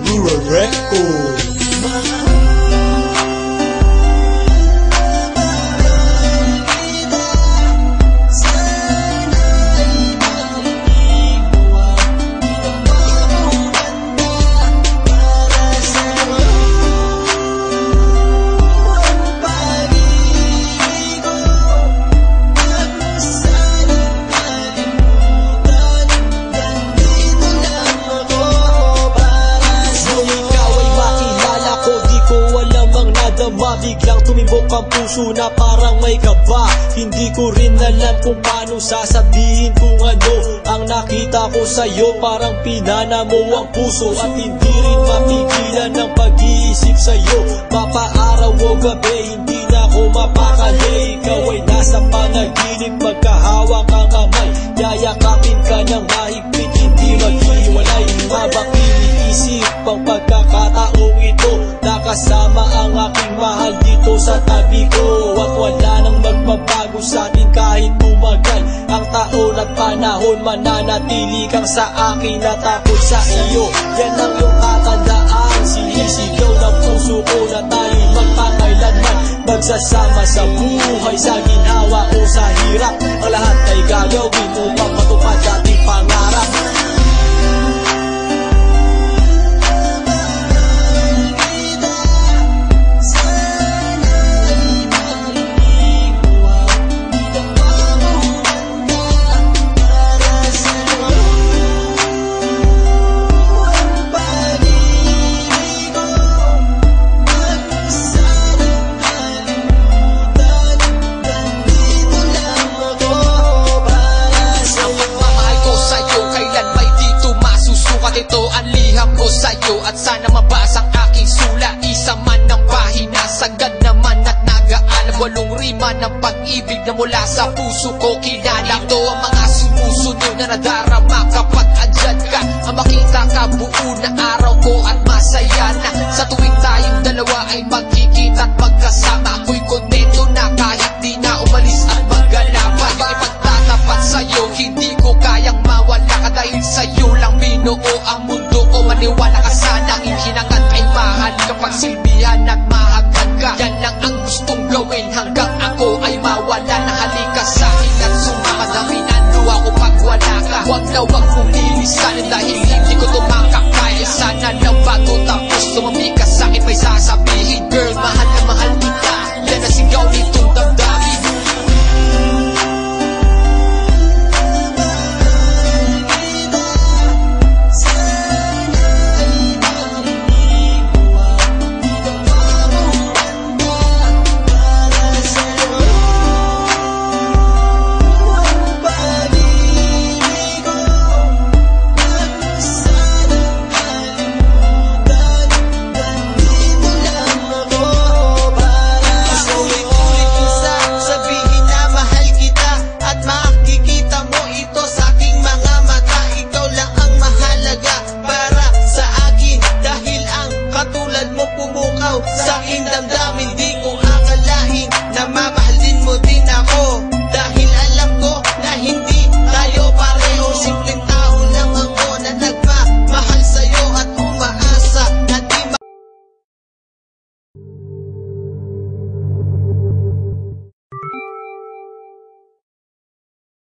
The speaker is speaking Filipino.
Rural Record. Biglang tumibok ang puso na parang may kaba. Hindi ko rin alam kung paano sasabihin kung ano ang nakita ko sa'yo. Parang pinana mo ang puso at hindi rin mapigilan ng pag-iisip sa'yo. Mapaaraw o gabi, hindi na ako mapakali. Ikaw ay nasa panaginip, magkahawak ang kamay. Yayakapin ka ng mahigpit, hindi maghiwalay. Habang iniisip ang pagkakataong ito, nakasama ang aking mahal dito sa tabi ko. At wala nang magbabago sa atin kahit tumagal ang taon at panahon. Mananatili kang sa akin at ako sa iyo. Yan ang iyong tatandaan. Sinisigaw ng puso ko na tayo'y magpakailanman magsasama sa buhay, sa ginhawa o sa hirap. Ang lahat ay gagawin upang matupad ating pangarap. Ito ang liham ko sa'yo at sana mabasa ang aking sula. Isa man ng pahina, sagad naman at nag-aalab. 8 rima ng pag-ibig na mula sa puso ko kinala. Ito ang mga sumusunod na nadarama kapag andyan ka. Ang makita ka buo na araw ko at masaya na. Sa tuwing tayong dalawa ay magkikita at magkasama. Ako'y kontento na kahit di na umalis at maggalapa. Yung ipagtatapat sa'yo, hindi ko kayang mawala ka. Dahil sa'yo lang binuo ang mundo ko. Maniwala ka sana, hinangat ay mahal kapag silbihan at mahagkan ka. Yan lang ang gustong gawin hanggang ako ay mawala na. Halika sa'kin at sumama, dami na ako pag wala ka. Huwag na huwag